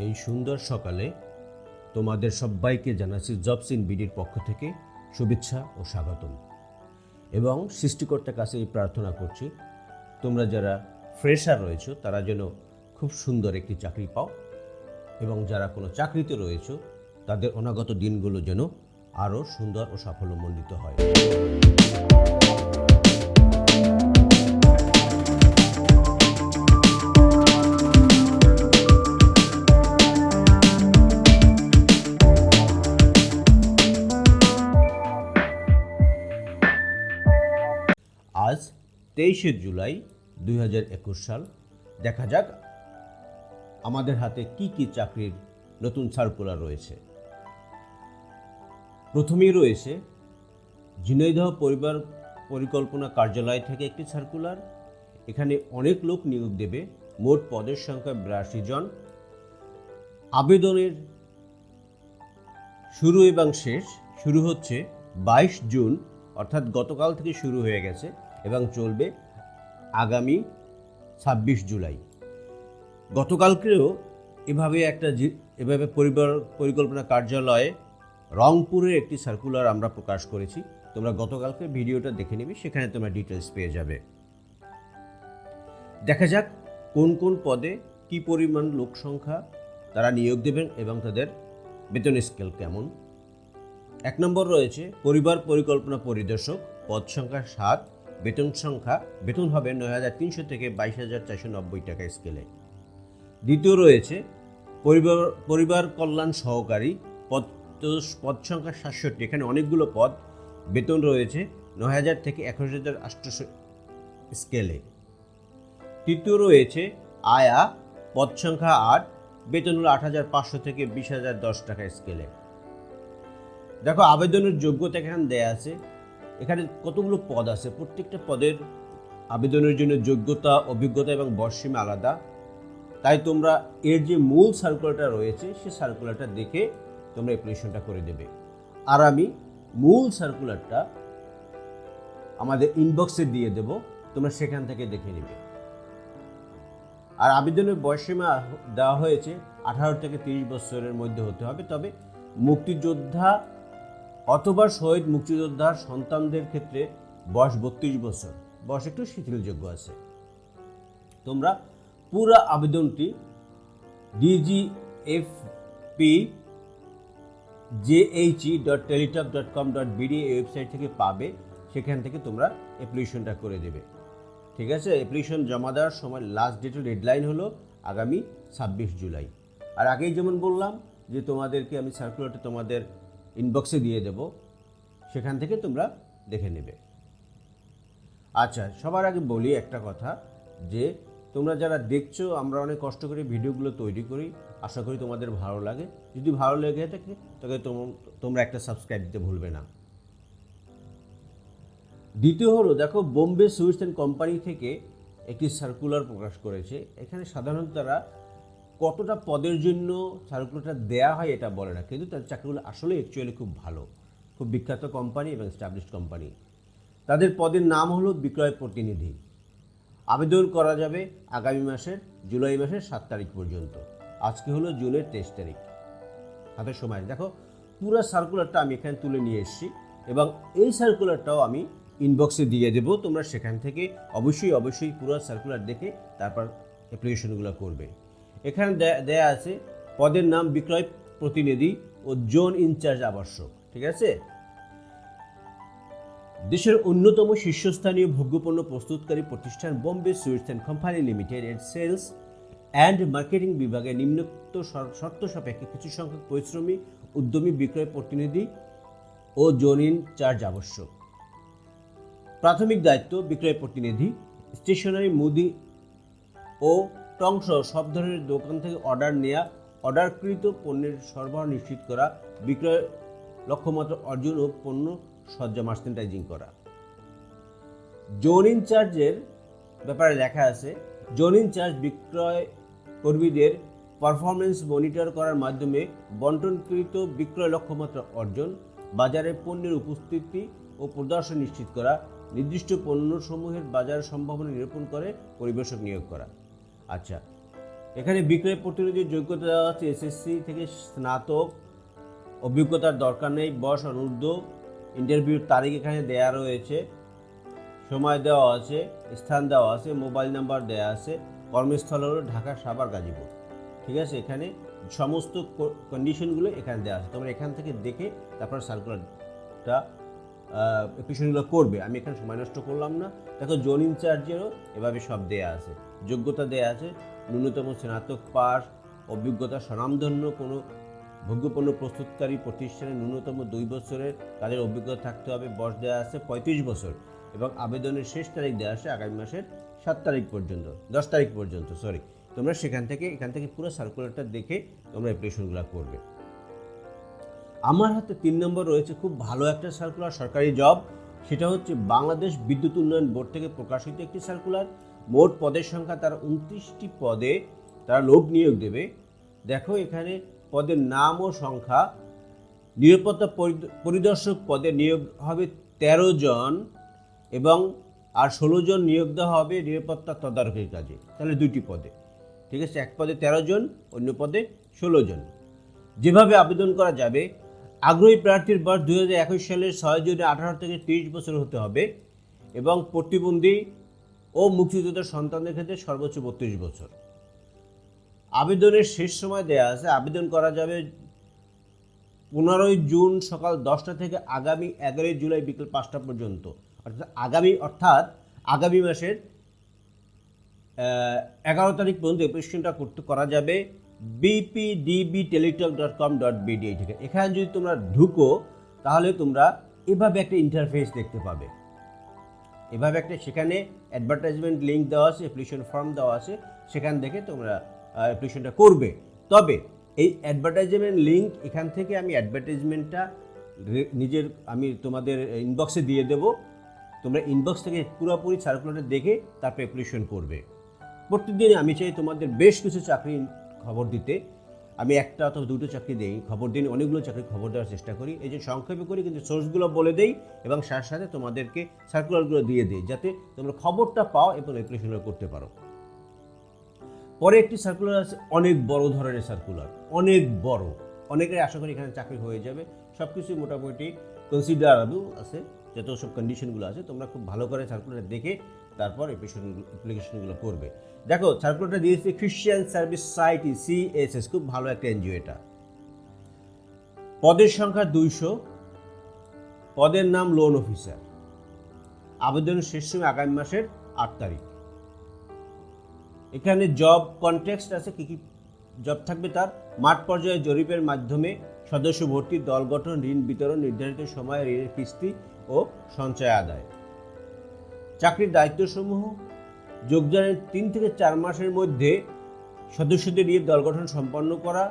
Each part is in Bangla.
এই সুন্দর সকালে তোমাদের সবাইকে জানাচ্ছি জবস ইন বিডির পক্ষ থেকে শুভেচ্ছা ও স্বাগতম। এবং সৃষ্টিকর্তার কাছে এই প্রার্থনা করছি, তোমরা যারা ফ্রেশার রয়েছো তারা যেন খুব সুন্দর একটি চাকরি পাও, এবং যারা কোনো চাকরিতে রয়েছো তাদের অনাগত দিনগুলো যেন আরও সুন্দর ও সাফল্যমণ্ডিত হয়। আজ 23শে জুলাই 2021 সাল। দেখা যাক আমাদের হাতে কি কি চাকরির নতুন সার্কুলার রয়েছে। প্রথমেই রয়েছে ঝিনাইদহ পরিবার পরিকল্পনা কার্যালয় থেকে একটি সার্কুলার। এখানে অনেক লোক নিয়োগ দেবে, মোট পদের সংখ্যা 82 জন। আবেদনের শুরু এবং শেষ শুরু হচ্ছে 22 জুন, অর্থাৎ গতকাল থেকে শুরু হয়ে গেছে এবং চলবে আগামী 26 জুলাই। গতকালকেও এভাবে পরিবার পরিকল্পনা কার্যালয়ে রংপুরের একটি সার্কুলার আমরা প্রকাশ করেছি। তোমরা গতকালকে ভিডিওটা দেখে নিবে, সেখানে তোমরা ডিটেলস পেয়ে যাবে। দেখা যাক কোন কোন পদে কি পরিমাণ লোক সংখ্যা তারা নিয়োগ দেবেন এবং তাদের বেতন স্কেল কেমন। 1 নম্বর রয়েছে পরিবার পরিকল্পনা পরিদর্শক, পদ সংখ্যা 7, বেতন হবে 9,300 থেকে 22,490 টাকা স্কেলে। দ্বিতীয় রয়েছে পরিবার কল্যাণ সহকারী, পদ সংখ্যা 67, এখানে অনেকগুলো পদ, বেতন রয়েছে 9,000 থেকে 21,800 স্কেলে। তৃতীয় রয়েছে আয়া, পদ সংখ্যা 8, বেতন হলো 8,500 থেকে 20,010 টাকা স্কেলে। দেখো আবেদনের যোগ্যতা এখানে দেয়া আছে, এখানে কতগুলো পদ আছে, প্রত্যেকটা পদের আবেদনের জন্য যোগ্যতা, অভিজ্ঞতা এবং বয়সসীমা আলাদা। তাই তোমরা এর যে মূল সার্কুলারটা রয়েছে সেই সার্কুলারটা দেখে তোমরা অ্যাপ্লিকেশনটা করে দেবে। আর আমি মূল সার্কুলারটা আমাদের ইনবক্সে দিয়ে দেব, তোমরা সেখান থেকে দেখে নেবে। আর আবেদনের বয়সসীমা দেওয়া হয়েছে 18 থেকে 30 বছরের মধ্যে হতে হবে, তবে মুক্তিযোদ্ধা অথবা শহীদ মুক্তিযোদ্ধার সন্তানদের ক্ষেত্রে বয়স 32 বছর, বয়স একটু শিথিলযোগ্য আছে। তোমরা পুরো আবেদনটি dgfpje.teletalk.com.bd এই ওয়েবসাইট থেকে পাবে, সেখান থেকে তোমরা অ্যাপ্লিকেশনটা করে দেবে। ঠিক আছে, অ্যাপ্লিকেশন জমা দেওয়ার সময় লাস্ট ডেডলাইন হলো আগামী 26 জুলাই। আর আগেই যেমন বললাম যে তোমাদেরকে আমি সার্কুলারটা তোমাদের ইনবক্সে দিয়ে দেব, সেখান থেকে তোমরা দেখে নেবে। আচ্ছা, সবার আগে বলি একটা কথা, যে তোমরা যারা দেখছো, আমরা অনেক কষ্ট করে ভিডিওগুলো তৈরি করি, আশা করি তোমাদের ভালো লাগে। যদি ভালো লেগে থাকে তবে তোমরা একটা সাবস্ক্রাইব দিতে ভুলবে না। দ্বিতীয় হলো, দেখো বোম্বে সুইটস অ্যান্ড কোম্পানি থেকে একটি সার্কুলার প্রকাশ করেছে। এখানে সাধারণত তারা কতটা পদের জন্য সার্কুলারটা দেয়া হয় এটা বলে না, কিন্তু তার চাকরিগুলো আসলে অ্যাকচুয়ালি খুব ভালো, খুব বিখ্যাত কোম্পানি এবং এস্টাবলিশড কোম্পানি। তাদের পদের নাম হলো বিক্রয় প্রতিনিধি। আবেদন করা যাবে আগামী মাসের জুলাই মাসের 7 তারিখ পর্যন্ত। আজকে হলো জুনের 23 তারিখ, হাতে সময়। দেখো পুরো সার্কুলারটা আমি এখানে তুলে নিয়ে এসেছি এবং এই সার্কুলারটাও আমি ইনবক্সে দিয়ে দেবো। তোমরা সেখান থেকে অবশ্যই পুরো সার্কুলার দেখে তারপর অ্যাপ্লিকেশনগুলো করবে। এখানে দেয়া আছে পদের নাম বিক্রয় প্রতিনিধি ও জোন ইনচার্জ আবশ্যক। ঠিক আছে, দেশের অন্যতম শীর্ষস্থানীয় ভোগ্যপণ্য প্রস্তুতকারী প্রতিষ্ঠান Bombay sweets and company limited এর সেলস অ্যান্ড মার্কেটিং বিভাগে নিম্নোক্ত শর্ত সাপেক্ষে কিছু সংখ্যক পরিশ্রমী উদ্যমী বিক্রয় প্রতিনিধি ও জোন ইনচার্জ আবশ্যক। প্রাথমিক দায়িত্ব বিক্রয় প্রতিনিধি, স্টেশনারি, মুদি ও টংস সব ধরনের দোকান থেকে অর্ডার নেওয়া, অর্ডারকৃত পণ্যের সরবরাহ নিশ্চিত করা, বিক্রয় লক্ষ্যমাত্রা অর্জন ও পণ্য সজ্জা মার্চেন্ডাইজিং করা। জোন ইনচার্জের ব্যাপারে লেখা আছে, জোন ইনচার্জ বিক্রয় কর্মীদের পারফরমেন্স মনিটর করার মাধ্যমে বন্টনকৃত বিক্রয় লক্ষ্যমাত্রা অর্জন, বাজারে পণ্যের উপস্থিতি ও প্রদর্শন নিশ্চিত করা, নির্দিষ্ট পণ্যসমূহের বাজার সম্ভাবনা নিরূপণ করে পরিবেশক নিয়োগ করা। আচ্ছা, এখানে বিক্রয় প্রতিনিধির যোগ্যতা দেওয়া আছে এসএসসি থেকে স্নাতক, অভিজ্ঞতার দরকার নেই, বয়স অনূর্ধ্ব, ইন্টারভিউর তারিখ এখানে দেয়া রয়েছে, সময় দেওয়া আছে, স্থান দেওয়া আছে, মোবাইল নাম্বার দেওয়া আছে, কর্মস্থল হলো ঢাকা, সাভার, গাজীপুর। ঠিক আছে, এখানে সমস্ত কন্ডিশনগুলো এখানে দেওয়া আছে। তোমরা এখান থেকে দেখে তারপর সার্কুলারটা অ্যাপ্লিকেশনগুলো করবে। আমি এখানে সময় নষ্ট করলাম না। দেখো জোন ইনচার্জেরও এভাবে সব দেয়া আছে, যোগ্যতা দেয়া আছে, ন্যূনতম স্নাতক পাস, অভিজ্ঞতা, স্বনামধন্য কোনো ভোগ্যপণ্য প্রস্তুতকারী প্রতিষ্ঠানে ন্যূনতম 2 বছরের কাজের অভিজ্ঞতা থাকতে হবে, বয়স দেওয়া আছে 35 বছর এবং আবেদনের শেষ তারিখ দেওয়া আছে আগামী মাসের 7 তারিখ পর্যন্ত, 10 তারিখ পর্যন্ত সরি। তোমরা এখান থেকে পুরো সার্কুলারটা দেখে তোমরা অ্যাপ্লিকেশনগুলো করবে। আমার হাতে 3 নম্বর রয়েছে খুব ভালো একটা সার্কুলার, সরকারি জব। সেটা হচ্ছে বাংলাদেশ বিদ্যুৎ উন্নয়ন বোর্ড থেকে প্রকাশিত একটি সার্কুলার। মোট পদের সংখ্যা তারা 29টি পদে তারা লোক নিয়োগ দেবে। দেখো এখানে পদের নাম ও সংখ্যা। নিরাপত্তা পরিদর্শক পদে নিয়োগ হবে 13 জন এবং আর 16 জন নিয়োগ দেওয়া হবে নিরাপত্তা তদারকির কাজে। তাহলে 2টি পদে, ঠিক আছে, এক পদে 13 জন, অন্য পদে 16 জন। যেভাবে আবেদন করা যাবে, আগ্রহী প্রার্থীর বয়স 2021 সালের 6 জুনে 18 থেকে 30 বছর হতে হবে এবং প্রতিবন্ধী ও মুক্তিযোদ্ধার সন্তানদের ক্ষেত্রে সর্বোচ্চ 32 বছর। আবেদনের শেষ সময় দেওয়া আছে, আবেদন করা যাবে 15 জুন সকাল 10টা থেকে আগামী 11 জুলাই বিকেল 5টা পর্যন্ত। অর্থাৎ আগামী মাসের 11 তারিখ পর্যন্ত অ্যাপ্লিকেশনটা করা যাবে bpdbteletalk.com.bd থেকে। এখানে যদি তোমরা ঢুকো তাহলে তোমরা এভাবে একটা ইন্টারফেস দেখতে পাবে। এভাবে একটা সেখানে অ্যাডভার্টাইজমেন্ট লিঙ্ক দেওয়া আছে, অ্যাপ্লিকেশন ফর্ম দেওয়া আছে, সেখান থেকে তোমরা অ্যাপ্লিকেশনটা করবে। তবে এই অ্যাডভার্টাইজমেন্ট লিঙ্ক এখান থেকে আমি অ্যাডভার্টাইজমেন্টটা আমি তোমাদের ইনবক্সে দিয়ে দেব। তোমরা ইনবক্স থেকে পুরোপুরি সার্কুলারটা দেখে তারপর অ্যাপ্লিকেশন করবে। প্রতিদিন আমি চাই তোমাদের বেশ কিছু চাকরি খবর দিতে। আমি একটা অথবা 2টো চাকরি দিই, খবর দিন অনেকগুলো চাকরি খবর দেওয়ার চেষ্টা করি। এই যে সংক্ষেপে করি, কিন্তু সোর্সগুলো বলে দেই এবং সাথে সাথে তোমাদেরকে সার্কুলারগুলো দিয়ে দিই যাতে তোমরা খবরটা পাও এবং অ্যাপ্লিকেশনগুলো করতে পারো। পরে একটি সার্কুলার আছে, অনেক বড় ধরনের সার্কুলার, অনেক বড়, অনেকের আশা করি এখানে চাকরি হয়ে যাবে। সব কিছুই মোটামুটি কনসিডারেবল আছে, যত সব কন্ডিশনগুলো আছে। তোমরা খুব ভালো করে সার্কুলার দেখে তারপর অ্যাপ্লিকেশনগুলো করবে। দেখো সার্কুলারটা দিয়েছে খ্রিশ্চান সার্ভিস সোসাইটি, CSS, খুব ভালো একটা এনজিও এটা। পদের সংখ্যা 200, পদের নাম লোন অফিসার। আবেদনের শেষ সময় আগামী মাসের 8 তারিখ। এখানে জব কনটেক্সট আছে, কী কী জব থাকবে তার। মাঠ পর্যায়ে জরিপের মাধ্যমে সদস্য ভর্তি, দল গঠন, ঋণ বিতরণ, নির্ধারিত সময়ে ঋণের কিস্তি ও সঞ্চয় আদায়। চাকরির দায়িত্বসমূহ: যোগদানের 3 থেকে 4 মাসের মধ্যে সদস্যদের নিয়ে দল গঠন সম্পন্ন করা,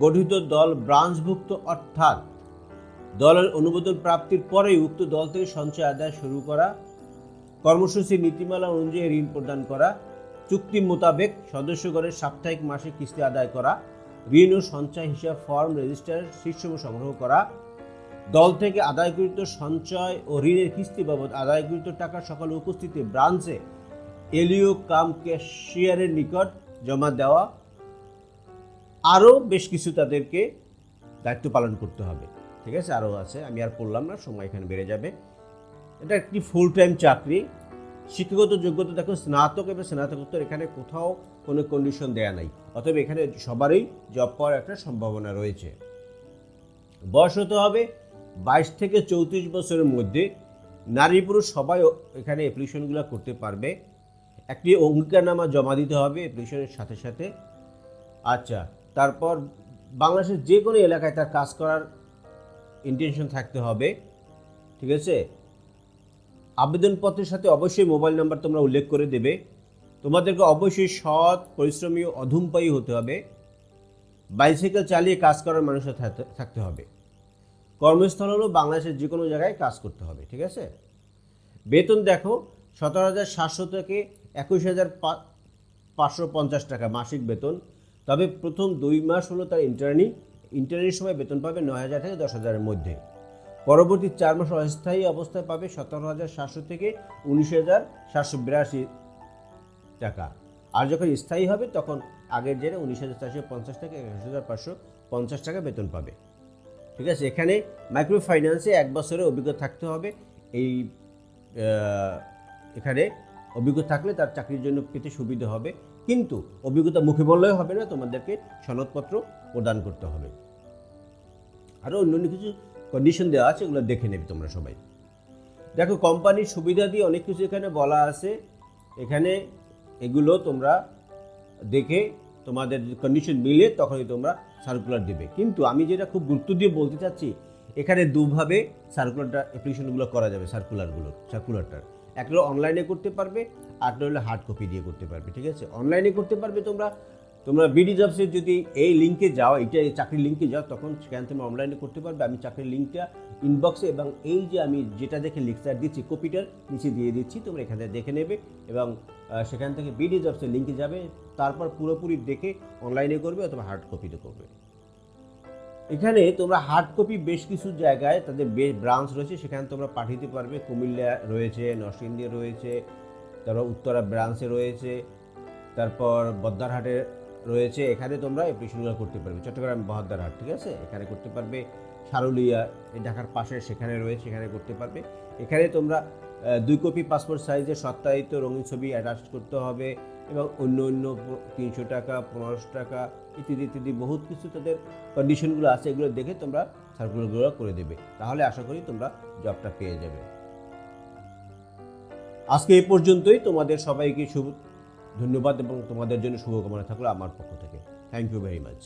গঠিত দল ব্রাঞ্চভুক্ত অর্থাৎ দলের অনুমোদন প্রাপ্তির পরেই উক্ত দল থেকে সঞ্চয় আদায় শুরু করা, কর্মসূচি নীতিমালা অনুযায়ী ঋণ প্রদান করা, চুক্তি মোতাবেক সদস্যগণের সাপ্তাহিক মাসিক কিস্তি আদায় করা, ঋণ ও সঞ্চয় হিসাব ফর্ম রেজিস্টার শীর্ষক সংগ্রহ করা, দল থেকে আদায়কৃত সঞ্চয় ও ঋণের কিস্তি বাবদ আদায়কৃত টাকা সকালে উপস্থিতি ব্রাঞ্চে এলিও কাম ক্যাশিয়ারের নিকট জমা দেওয়া। আরও বেশ কিছু তাদেরকে দায়িত্ব পালন করতে হবে। ঠিক আছে, আরও আছে, আমি আর পড়লাম না, সময় এখানে বেড়ে যাবে। এটা একটি ফুল টাইম চাকরি। শিক্ষাগত যোগ্যতা দেখো স্নাতক এবং স্নাতকোত্তর, এখানে কোথাও কোনো কন্ডিশন দেয়া নাই, অতএব এখানে সবারই জব পাওয়ার একটা সম্ভাবনা রয়েছে। বয়স হতে হবে 22 থেকে 34 বছরের মধ্যে। নারী পুরুষ সবাই এখানে অ্যাপ্লিকেশনগুলো করতে পারবে। একটি অঙ্গীকারনামা জমা দিতে হবে অ্যাপ্লিকেশনের সাথে সাথে। আচ্ছা, তারপর বাংলাদেশের যে কোনো এলাকায় তার কাজ করার ইন্টেনশন থাকতে হবে। ঠিক আছে, আবেদনপত্রের সাথে অবশ্যই মোবাইল নাম্বার তোমরা উল্লেখ করে দেবে। তোমাদেরকে অবশ্যই সৎ, পরিশ্রমী ও অধূমপায়ী হতে হবে। বাইসাইকেল চালিয়ে কাজ করার মানুষ থাকতে হবে। কর্মস্থল হলো বাংলাদেশের যে কোনো জায়গায় কাজ করতে হবে। ঠিক আছে, বেতন দেখো 17,700 থেকে 21,550 টাকা মাসিক বেতন। তবে প্রথম 2 মাস হলো তার ইন্টার্নির সময় বেতন পাবে 9,000 থেকে 10,000-এর মধ্যে। পরবর্তী 4 মাস অস্থায়ী অবস্থায় পাবে 17,700 থেকে 19,782 টাকা। আর যখন স্থায়ী হবে তখন আগের জেনে 19,450 থেকে 21,550 টাকা বেতন পাবে। ঠিক আছে, এখানে মাইক্রো ফাইন্যান্সে 1 বছরের অভিজ্ঞতা থাকতে হবে। এই এখানে অভিজ্ঞতা থাকলে তার চাকরির জন্য পেতে সুবিধা হবে, কিন্তু অভিজ্ঞতা মুখে বললেও হবে না, তোমাদেরকে সনদপত্র প্রদান করতে হবে। আরও অন্য কিছু কন্ডিশন দেওয়া আছে, এগুলো দেখে নেবে তোমরা সবাই। দেখো, কোম্পানির সুবিধা দিয়ে অনেক কিছু এখানে বলা আছে, এখানে এগুলো তোমরা দেখে তোমাদের কন্ডিশন মিলে তখনই তোমরা সার্কুলার দেবে। কিন্তু আমি যেটা খুব গুরুত্ব দিয়ে বলতে চাচ্ছি, এখানে দুভাবে সার্কুলারটা অ্যাপ্লিকেশনগুলো করা যাবে। সার্কুলারটা একটা হলো অনলাইনে করতে পারবে, আরটা হলো হার্ড কপি দিয়ে করতে পারবে। ঠিক আছে, অনলাইনে করতে পারবে তোমরা বিডি জবসের যদি এই লিঙ্কে যাও, এই চাকরির লিঙ্কে যাও, তখন সেখানে তুমি অনলাইনে করতে পারবে। আমি চাকরির লিঙ্কটা ইনবক্সে এবং এই যে আমি যেটা দেখে লেকচার দিচ্ছি কপিটার নিচে দিয়ে দিচ্ছি, তোমরা এখানে দেখে নেবে এবং সেখান থেকে বিডি জবসের লিঙ্কে যাবে, তারপর পুরোপুরি দেখে অনলাইনে করবে অথবা হার্ড কপিতে করবে। এখানে তোমরা হার্ড কপি বেশ কিছু জায়গায় তাদের ব্রাঞ্চ রয়েছে, সেখানে তোমরা পাঠাতে পারবে। কুমিল্লা রয়েছে, নরসিংদী রয়েছে, তারপর উত্তরা ব্রাঞ্চে রয়েছে, তারপর বদ্দারহাটে রয়েছে। এখানে তোমরা অ্যাপ্লিকেশনগুলো করতে পারবে। চট্টগ্রাম বহদ্দারহাট, ঠিক আছে, এখানে করতে পারবে। সারুলিয়া এই ঢাকার পাশে সেখানে রয়েছে, সেখানে করতে পারবে। এখানে তোমরা 2 কপি পাসপোর্ট সাইজের সত্যায়িত রঙিন ছবি অ্যাটাচ করতে হবে এবং অন্য 300 টাকা, 1500 টাকা ইত্যাদি ইত্যাদি বহুত কিছু তাদের কন্ডিশনগুলো আছে, এগুলো দেখে তোমরা সার্কুলারগুলো করে দেবে। তাহলে আশা করি তোমরা জবটা পেয়ে যাবে। আজকে এই পর্যন্তই। তোমাদের সবাইকে ধন্যবাদ এবং তোমাদের জন্য শুভকামনা থাকলো আমার পক্ষ থেকে। Thank you very much.